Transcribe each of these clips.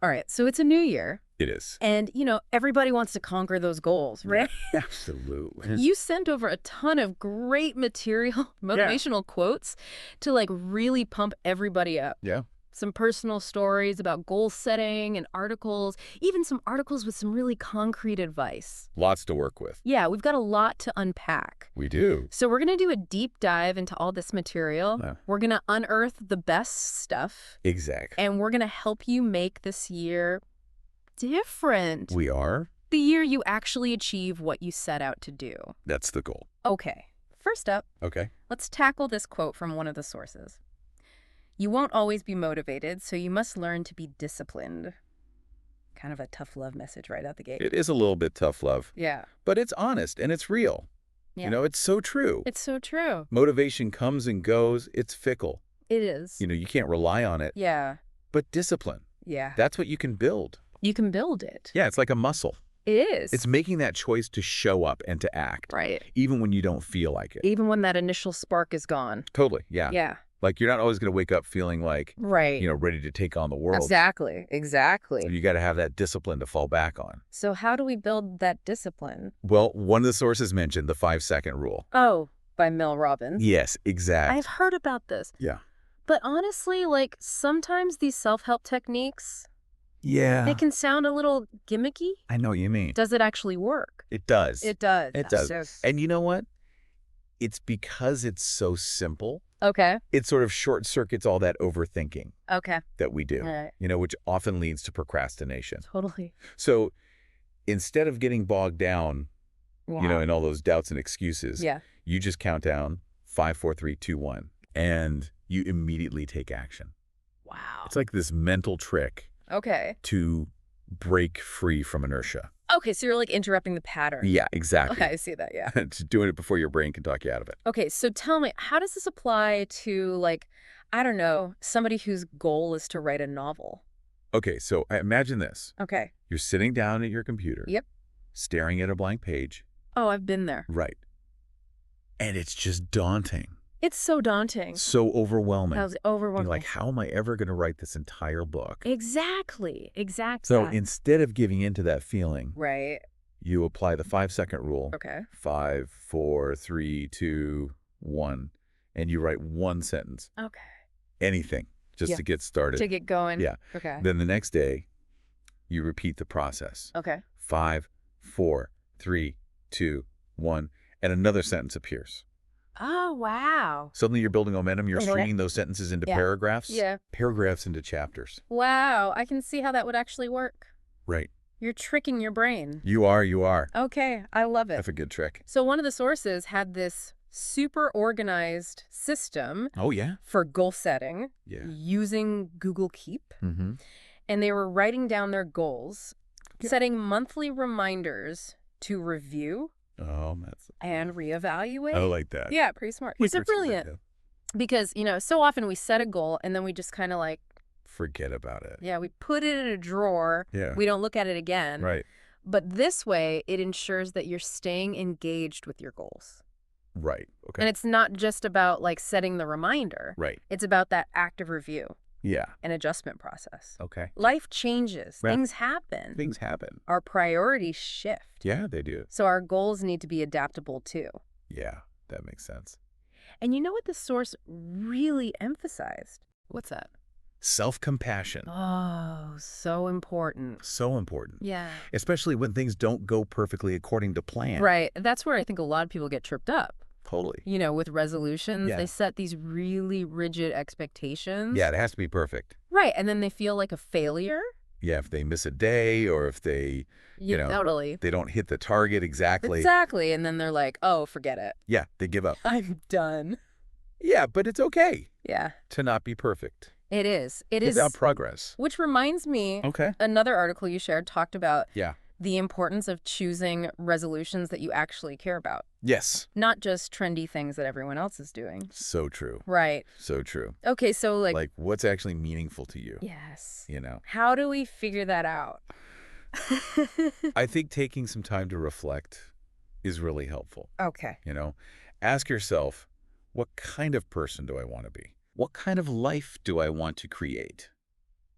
All right, so it's a new year, It is. and, everybody wants to conquer those goals, right? Absolutely. You sent over a ton of great material, motivational quotes to, like, really pump everybody up. Yeah. Some personal stories about goal setting and articles, even some articles with some really concrete advice. Lots to work with. Yeah, we've got a lot to unpack. We do. So we're going to do a deep dive into all this material. Yeah. We're going to unearth the best stuff. Exactly. And we're going to help you make this year different. We are. The year you actually achieve what you set out to do. That's the goal. Okay, first up, Okay. let's tackle this quote from one of the sources. You won't always be motivated, so you must learn to be disciplined. Kind of a tough love message right out the gate. It is a little bit tough love, Yeah. but it's honest and it's real. Yeah. It's so true. It's so true. Motivation comes and goes. It's fickle. It is. You can't rely on it. Yeah. But discipline, Yeah. that's what you can build. You can build it. Yeah, it's like a muscle. It is. It's making that choice to show up and to act, right. even when you don't feel like it. Even when that initial spark is gone. Totally, yeah. Yeah. Like you're not always going to wake up feeling like, Right. ready to take on the world. Exactly. Exactly. You got to have that discipline to fall back on. So how do we build that discipline? Well, one of the sources mentioned the 5-second rule. Oh, by Mel Robbins. Yes, exactly. I've heard about this. Yeah. But honestly, like, sometimes these self-help techniques, Yeah. they can sound a little gimmicky. I know what you mean. Does it actually work? It does. It does. It does. So- And you know what? It's because it's so simple, Okay. it sort of short circuits all that overthinking Okay. that we do, All right. which often leads to procrastination. Totally. So instead of getting bogged down, Wow. in all those doubts and excuses, Yeah. you just count down 5, 4, 3, 2, 1, and you immediately take action. Wow. It's like this mental trick Okay. to break free from inertia. Okay, so you're like interrupting the pattern. Yeah, exactly. Okay, I see that, yeah. Just doing it before your brain can talk you out of it. Okay, so tell me, how does this apply to, like, I don't know, somebody whose goal is to write a novel? Okay, so imagine this. Okay. You're sitting down at your computer. Yep. Staring at a blank page. Oh, I've been there. Right. And it's just daunting. It's so daunting. So overwhelming. That was You're overwhelming. like, how am I ever going to write this entire book? Exactly. Exactly. So instead of giving into that feeling, Right. you apply the 5-second rule. Okay. 5, 4, 3, 2, 1. And you write one sentence. Okay. Anything. Just Yeah. to get started. To get going. Yeah. Okay. Then the next day, you repeat the process. Okay. 5, 4, 3, 2, 1. And another sentence appears. Oh, wow. Suddenly you're building momentum. You're Okay. stringing those sentences into Yeah. paragraphs. Yeah. Paragraphs into chapters. Wow. I can see how that would actually work. Right. You're tricking your brain. You are. Okay. I love it. That's a good trick. So one of the sources had this super organized system Oh, yeah? for goal setting Yeah. using Google Keep. Mm-hmm. And they were writing down their goals, Yeah. setting monthly reminders to review Oh, that's... and reevaluate. I like that. Yeah, pretty smart. We These are pursue that, brilliant. yeah. Because, so often we set a goal and then we just kind of like, Forget about it. yeah, we put it in a drawer. Yeah. We don't look at it again. Right. But this way, it ensures that you're staying engaged with your goals. Right. Okay. And it's not just about like setting the reminder. Right. It's about that active review Yeah. and adjustment process. Okay. Life changes. Yeah. Things happen. Things happen. Our priorities shift. Yeah, they do. So our goals need to be adaptable too. Yeah, that makes sense. And you know what the source really emphasized? What's that? Self-compassion. Oh, so important. So important. Yeah. Especially when things don't go perfectly according to plan. Right. That's where I think a lot of people get tripped up. Totally. With resolutions, Yeah. they set these really rigid expectations. Yeah, it has to be perfect. Right. And then they feel like a failure. Yeah, if they miss a day or if they, Totally. they don't hit the target exactly. Exactly. And then they're like, oh, forget it. Yeah, they give up. I'm done. Yeah, but it's okay Yeah, to not be perfect. it is. It is. Without progress. Which reminds me, Okay. another article you shared talked about Yeah. the importance of choosing resolutions that you actually care about, Yes. not just trendy things that everyone else is doing. So true. Right. So true. Okay, so Like what's actually meaningful to you, yes. How do we figure that out? I think taking some time to reflect is really helpful. Okay. Ask yourself, what kind of person do I want to be? What kind of life do I want to create?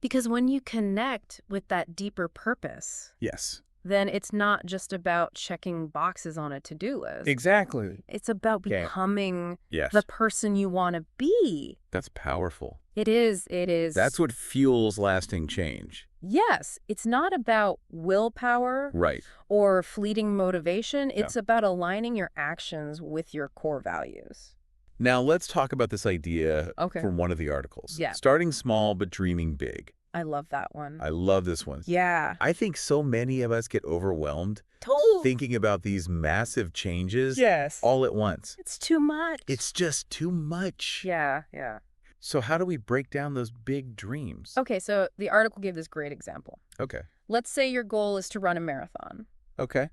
Because when you connect with that deeper purpose, Yes. then it's not just about checking boxes on a to-do list. Exactly. It's about Okay. becoming Yes. the person you want to be. That's powerful. It is. It is. That's what fuels lasting change. Yes. It's not about willpower Right. or fleeting motivation. It's about aligning your actions with your core values. Now let's talk about this idea Okay. from one of the articles. Yeah. Starting small but dreaming big. I love that one. I love this one. Yeah. I think so many of us get overwhelmed Totally. thinking about these massive changes Yes. all at once. It's too much. It's just too much. Yeah, yeah. So how do we break down those big dreams? Okay, so the article gave this great example. Okay. Let's say your goal is to run a marathon, Okay.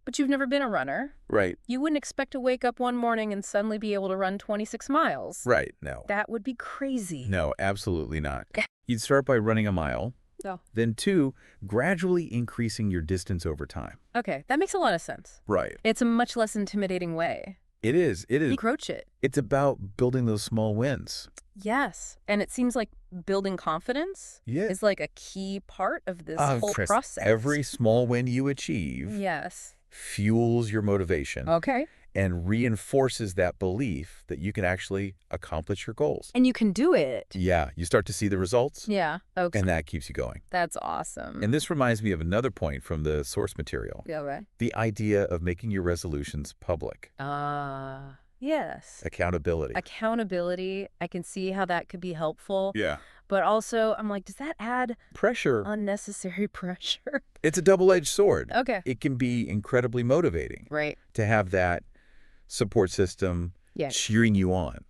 but you've never been a runner. Right. You wouldn't expect to wake up one morning and suddenly be able to run 26 miles. Right. No. That would be crazy. No, absolutely not. You'd start by running a mile. No. Then 2, gradually increasing your distance over time. Okay, that makes a lot of sense. Right. It's a much less intimidating way. It is. It is. Approach it. It's about building those small wins. Yes. And it seems like building confidence Yeah. is like a key part of this whole Chris, process. every small win you achieve Yes. fuels your motivation Okay. and reinforces that belief that you can actually accomplish your goals. And you can do it. Yeah, you start to see the results, Yeah. Okay. and that keeps you going. That's awesome. And this reminds me of another point from the source material, Yeah, right. the idea of making your resolutions public. Yes. Accountability. Accountability. I can see how that could be helpful. Yeah. But also, I'm like, does that add Pressure. unnecessary pressure? It's a double-edged sword. Okay. It can be incredibly motivating Right. to have that support system Yeah. cheering you on,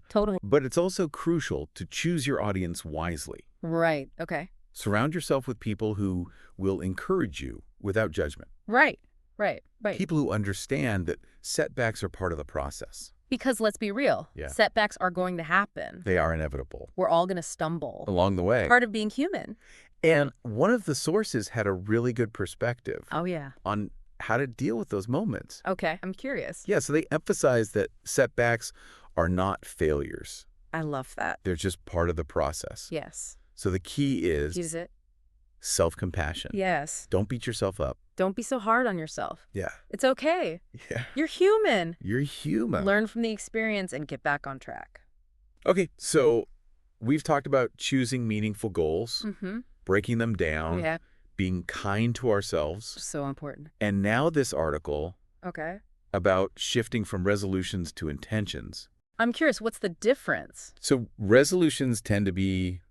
Totally. But it's also crucial to choose your audience wisely. Right. Okay. Surround yourself with people who will encourage you without judgment. Right. Right. Right. People who understand that setbacks are part of the process. Because let's be real. Yeah. Setbacks are going to happen. They are inevitable We're all going to stumble. along the way. Part of being human. And one of the sources had a really good perspective Oh, yeah. on how to deal with those moments. Okay. I'm curious. Yeah, so they emphasize that setbacks are not failures. I love that. They're just part of the process. Yes. So the key is Use it. self-compassion. Yes. Don't beat yourself up. Don't be so hard on yourself. Yeah. It's okay. Yeah. You're human. You're human. Learn from the experience and get back on track. Okay, so we've talked about choosing meaningful goals, Mm-hmm. breaking them down, Yeah. being kind to ourselves, So important. and now this article Okay. about shifting from resolutions to intentions. I'm curious, what's the difference? So resolutions tend to be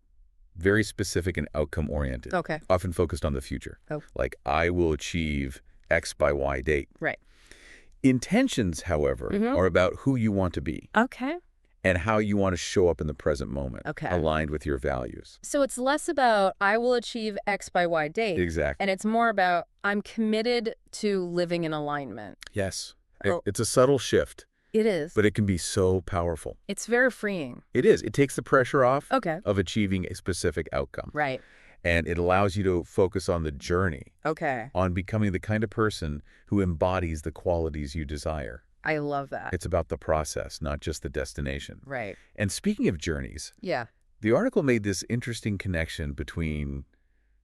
very specific and outcome-oriented, Okay. often focused on the future. Oh. Like, I will achieve X by Y date. Right. Intentions, however, Mhm. are about who you want to be Okay. and how you want to show up in the present moment, Okay. aligned with your values. So it's less about I will achieve X by Y date, Exactly. and it's more about I'm committed to living in alignment. Yes. Oh. It's a subtle shift, It is. but it can be so powerful. It's very freeing. It is. It takes the pressure off Okay. of achieving a specific outcome. Right. And it allows you to focus on the journey, Okay. on becoming the kind of person who embodies the qualities you desire. I love that. It's about the process, not just the destination. Right. And speaking of journeys, Yeah. the article made this interesting connection between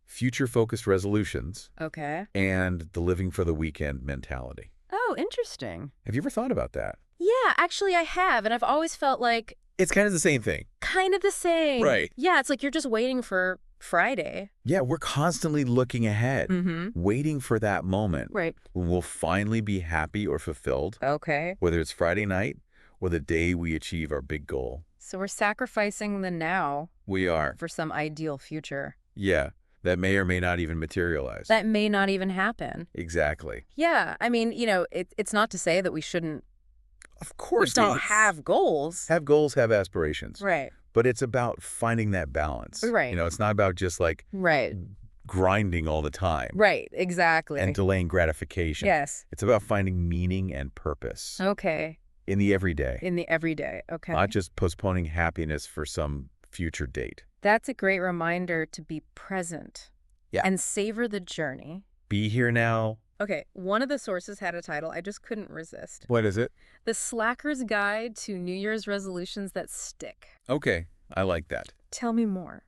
future-focused resolutions Okay. and the living for the weekend mentality. Oh, interesting. Have you ever thought about that? Yeah, actually I have, and I've always felt like It's kind of the same thing. kind of the same. Right. Yeah, it's like you're just waiting for Friday. Yeah, we're constantly looking ahead, Mm-hmm. waiting for that moment Right. when we'll finally be happy or fulfilled, Okay. whether it's Friday night or the day we achieve our big goal. So we're sacrificing the now We are. for some ideal future. Yeah, that may or may not even materialize. That may not even happen. Exactly. Yeah, I mean, it's not to say that we shouldn't Of course. don't we have goals. have goals, have aspirations. Right. But it's about finding that balance. Right. It's not about just like Right. grinding all the time Right. Exactly. and delaying gratification. Yes. It's about finding meaning and purpose Okay. in the everyday, In the everyday. Okay. not just postponing happiness for some future date. That's a great reminder to be present. Yeah. And savor the journey. Be here now. Okay, one of the sources had a title I just couldn't resist. What is it? The Slacker's Guide to New Year's Resolutions That Stick. Okay, I like that. Tell me more.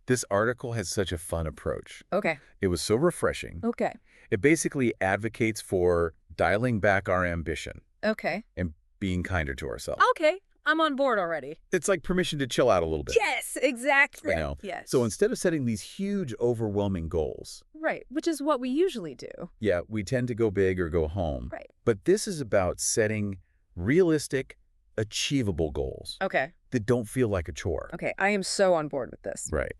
This article has such a fun approach. Okay. It was so refreshing. Okay. It basically advocates for dialing back our ambition Okay. and being kinder to ourselves. Okay. I'm on board already. It's like permission to chill out a little bit. Yes, exactly. You know? Yes. So instead of setting these huge, overwhelming goals, Right, which is what we usually do. yeah, we tend to go big or go home. Right. But this is about setting realistic, achievable goals Okay. that don't feel like a chore. Okay, I am so on board with this. Right.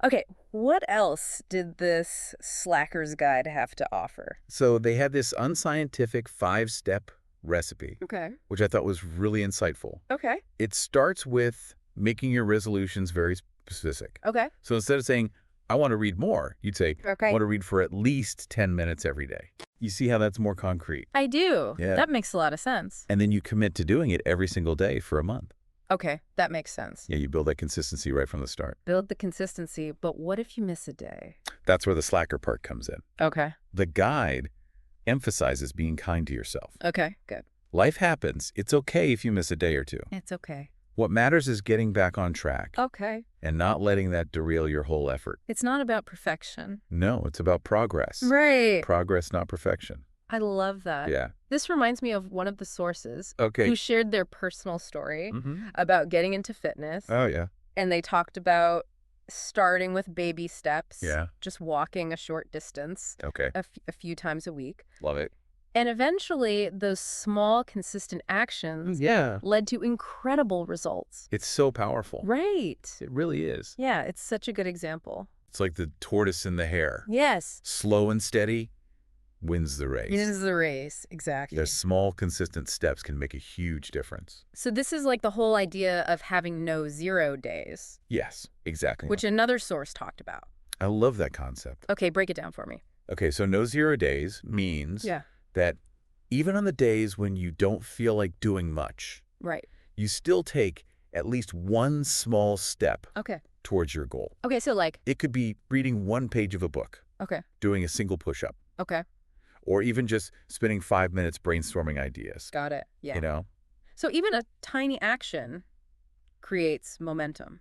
Okay, what else did this Slacker's Guide have to offer? So they had this unscientific 5-step recipe, Okay. which I thought was really insightful. Okay. It starts with making your resolutions very specific. Okay. So instead of saying, I want to read more, you'd say, Okay. I want to read for at least 10 minutes every day. You see how that's more concrete? I do. Yeah. That makes a lot of sense. And then you commit to doing it every single day for a month. Okay, that makes sense. Yeah, you build that consistency right from the start. Build the consistency, but what if you miss a day? That's where the slacker part comes in. Okay. The guide emphasizes being kind to yourself. Okay, good. Life happens. It's okay if you miss a day or two. It's okay. What matters is getting back on track Okay. and not letting that derail your whole effort. It's not about perfection. No, it's about progress. Right. Progress, not perfection. I love that. Yeah. This reminds me of one of the sources Okay. who shared their personal story Mm-hmm. about getting into fitness. Oh, yeah. And they talked about starting with baby steps. Yeah. Just walking a short distance Okay. a few times a week. Love it. And eventually, those small, consistent actions Yeah. led to incredible results. It's so powerful. Right. It really is. Yeah, it's such a good example. It's like the tortoise and the hare. Yes. Slow and steady wins the race. It is the race. Exactly. The small, consistent steps can make a huge difference. So this is like the whole idea of having no 0 days, Yes, exactly. which another source talked about. I love that concept. Okay, break it down for me. Okay, so no 0 days means Yeah. that even on the days when you don't feel like doing much, Right. you still take at least one small step Okay. towards your goal. Okay, so like, It could be reading one page of a book, okay. doing a single push-up, Okay. or even just spending 5 minutes brainstorming ideas. Got it. Yeah. You know? So even a tiny action creates momentum.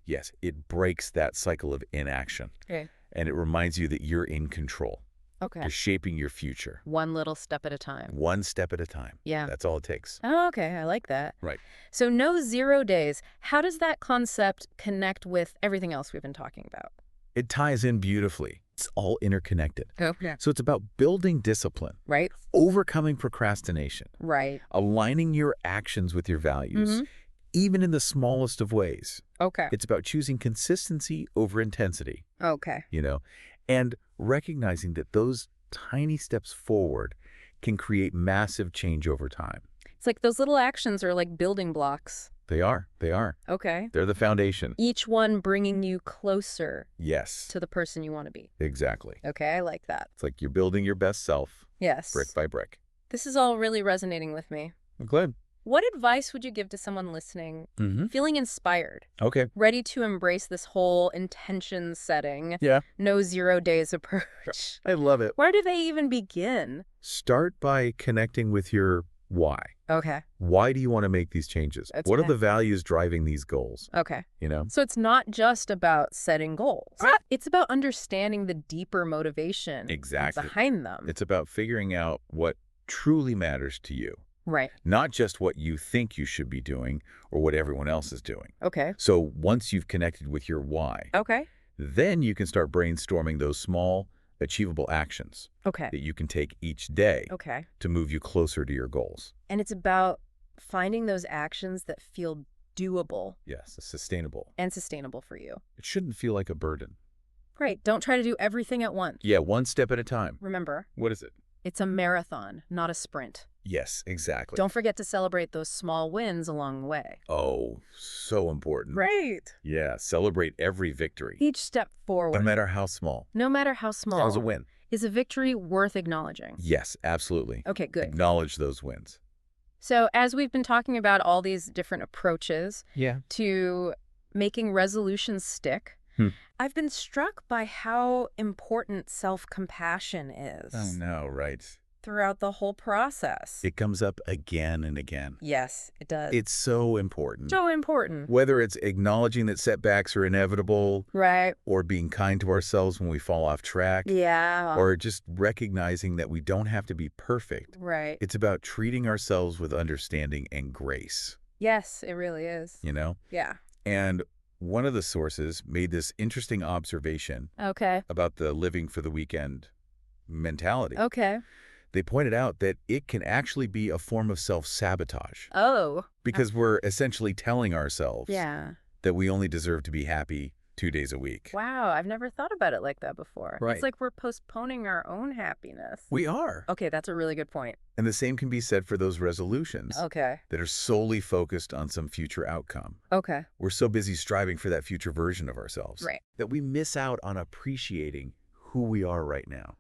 Yes, it breaks that cycle of inaction. Okay. And it reminds you that you're in control. Okay. You're shaping your future. One little step at a time. One step at a time. Yeah. That's all it takes. Oh, okay. I like that. Right. So no 0 days. How does that concept connect with everything else we've been talking about? It ties in beautifully. It's all interconnected. Oh, yeah. So it's about building discipline, Right? overcoming procrastination, Right. aligning your actions with your values, Mhm. even in the smallest of ways. Okay. It's about choosing consistency over intensity, Okay. you know, and recognizing that those tiny steps forward can create massive change over time. It's like those little actions are like building blocks. They are. They are. Okay. They're the foundation. Each one bringing you closer Yes, to the person you want to be. exactly. Okay, I like that. It's like you're building your best self Yes. brick by brick. This is all really resonating with me. I'm glad. What advice would you give to someone listening, Mm-hmm. feeling inspired, Okay. ready to embrace this whole intention setting, Yeah. no 0 days approach? I love it. Where do they even begin? Start by connecting with your why. Okay. Why do you want to make these changes? That's What are good. the values driving these goals? Okay. You know? So it's not just about setting goals. It's about understanding the deeper motivation Exactly. behind them. It's about figuring out what truly matters to you, Right. not just what you think you should be doing or what everyone else is doing. Okay. So once you've connected with your why, Okay. then you can start brainstorming those small, achievable actions Okay. that you can take each day Okay. to move you closer to your goals. And it's about finding those actions that feel doable Yes, sustainable. and sustainable for you. It shouldn't feel like a burden. Right. Don't try to do everything at once. Yeah, one step at a time. Remember, What is it? it's a marathon, not a sprint. Yes, exactly. Don't forget to celebrate those small wins along the way. Oh, so important. Right. Yeah, celebrate every victory, Each step no forward, matter how small. no matter how As long as a small, win. is a victory worth acknowledging. Yes, absolutely. Okay, good. Acknowledge those wins. So as we've been talking about all these different approaches Yeah. to making resolutions stick, I've been struck by how important self-compassion is. Oh, no, right. throughout the whole process. It comes up again and again. Yes, it does. It's so important. So important. Whether it's acknowledging that setbacks are inevitable, Right. or being kind to ourselves when we fall off track, Yeah. or just recognizing that we don't have to be perfect. Right. It's about treating ourselves with understanding and grace, Yes, it really is. you know? Yeah. And one of the sources made this interesting observation Okay. about the living for the weekend mentality. Okay. They pointed out that it can actually be a form of self-sabotage Oh. because we're essentially telling ourselves Yeah. that we only deserve to be happy 2 days a week. Wow, I've never thought about it like that before. Right. It's like we're postponing our own happiness. We are. Okay, that's a really good point. And the same can be said for those resolutions Okay. that are solely focused on some future outcome. Okay. We're so busy striving for that future version of ourselves Right. that we miss out on appreciating who we are right now.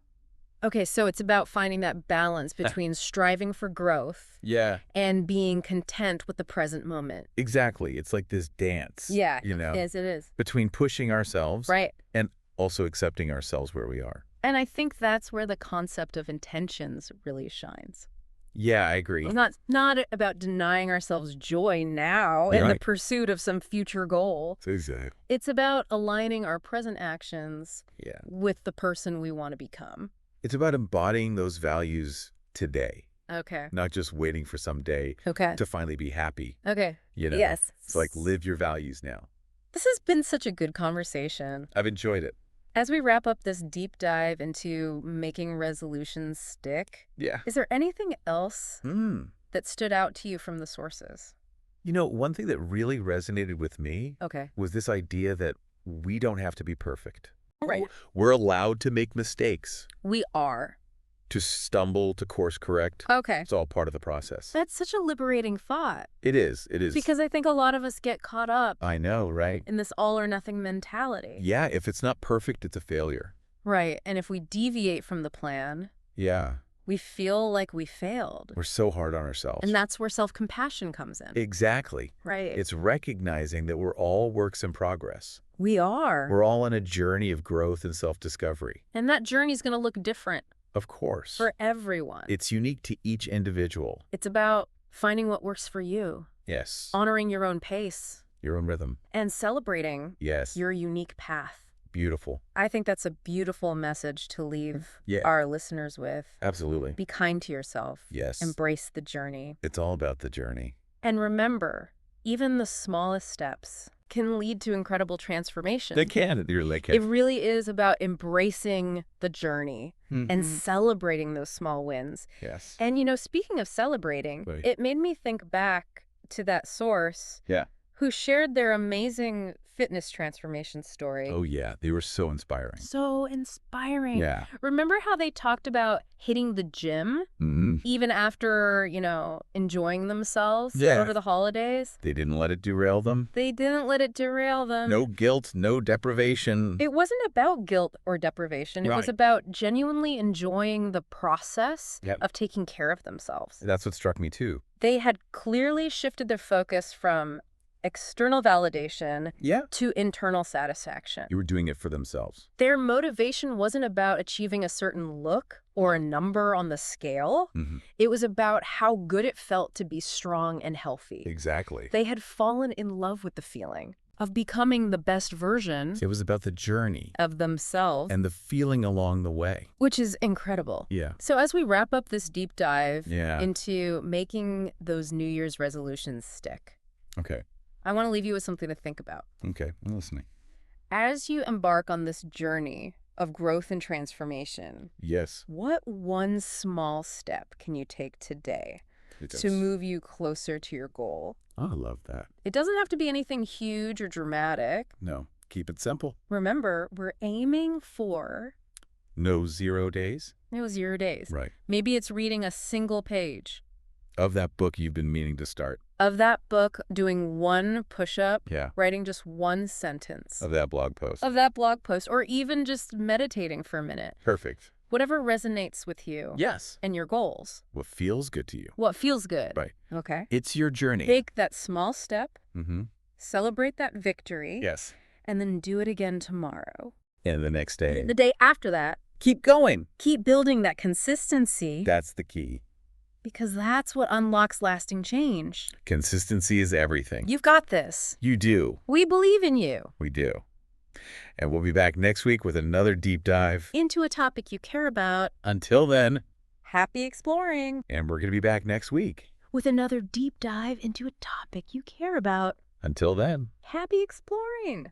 Okay, so it's about finding that balance between striving for growth Yeah. and being content with the present moment. Exactly. It's like this dance. Yeah. You know, Yes, it is. between pushing ourselves Right. and also accepting ourselves where we are. And I think that's where the concept of intentions really shines. Yeah, I agree. It's not about denying ourselves joy now in the Right. pursuit of some future goal. Exactly. It's about aligning our present actions Yeah. with the person we want to become. It's about embodying those values today, Okay. not just waiting for some day Okay. to finally be happy. Okay. You know, Yes. it's like live your values now. This has been such a good conversation. I've enjoyed it. As we wrap up this deep dive into making resolutions stick, Yeah. is there anything else Hmm. that stood out to you from the sources? You know, one thing that really resonated with me Okay. was this idea that we don't have to be perfect. Right. We're allowed to make mistakes, We are. to stumble, to course correct. Okay. It's all part of the process. That's such a liberating thought It is. It is. because I think a lot of us get caught up I know, right? in this all or nothing mentality. Yeah, if it's not perfect, it's a failure. Right. And if we deviate from the plan, Yeah. we feel like we failed. We're so hard on ourselves. And that's where self-compassion comes in. Exactly. Right. It's recognizing that we're all works in progress. We are. We're all on a journey of growth and self-discovery. And that journey is going to look different Of course. for everyone. It's unique to each individual. It's about finding what works for you, Yes. honoring your own pace, Your own rhythm. and celebrating Yes. your unique path. Beautiful. I think that's a beautiful message to leave Yeah. our listeners with. Absolutely. Be kind to yourself. Yes. Embrace the journey. It's all about the journey. And remember, even the smallest steps can lead to incredible transformation. They can. You're like It really is about embracing the journey Mhm. and celebrating those small wins. Yes. And, speaking of celebrating, Right. it made me think back to that source Yeah. who shared their amazing fitness transformation story. Oh, yeah. They were so inspiring. So inspiring. Yeah. Remember how they talked about hitting the gym Mhm. even after, enjoying themselves Yeah. over the holidays? They didn't let it derail them. They didn't let it derail them. No guilt, no deprivation. It wasn't about guilt or deprivation. It was Right. about genuinely enjoying the process Yep. of taking care of themselves. That's what struck me, too. They had clearly shifted their focus from external validation Yeah. to internal satisfaction. You were doing it for themselves. Their motivation wasn't about achieving a certain look or a number on the scale. Mhm. It was about how good it felt to be strong and healthy. Exactly. They had fallen in love with the feeling of becoming the best version It was about the journey of themselves, and the feeling along the way. which is incredible. Yeah. So as we wrap up this deep dive Yeah. into making those New Year's resolutions stick, Okay. I want to leave you with something to think about. Okay. I'm listening. As you embark on this journey of growth and transformation, Yes. what one small step can you take today It to does. move you closer to your goal? Oh, I love that. It doesn't have to be anything huge or dramatic. No. Keep it simple. Remember, we're aiming for No 0 days. 0 days. Right. Maybe it's reading a single page Of that book you've been meaning to start. of that book, doing one push-up, Yeah. writing just one sentence Of that blog post. of that blog post, or even just meditating for a minute. Perfect. Whatever resonates with you Yes. and your goals. What feels good to you. What feels good. Right. Okay. It's your journey. Take that small step, Mm-hmm. celebrate that victory, Yes. and then do it again tomorrow. And the next day. The day after that, Keep going. Keep building that consistency That's the key. because that's what unlocks lasting change. Consistency is everything. You've got this. You do. We believe in you. We do. And we'll be back next week with another deep dive. Into a topic you care about. Until then, Happy exploring. and we're going to be back next week. With another deep dive into a topic you care about. Until then. Happy exploring.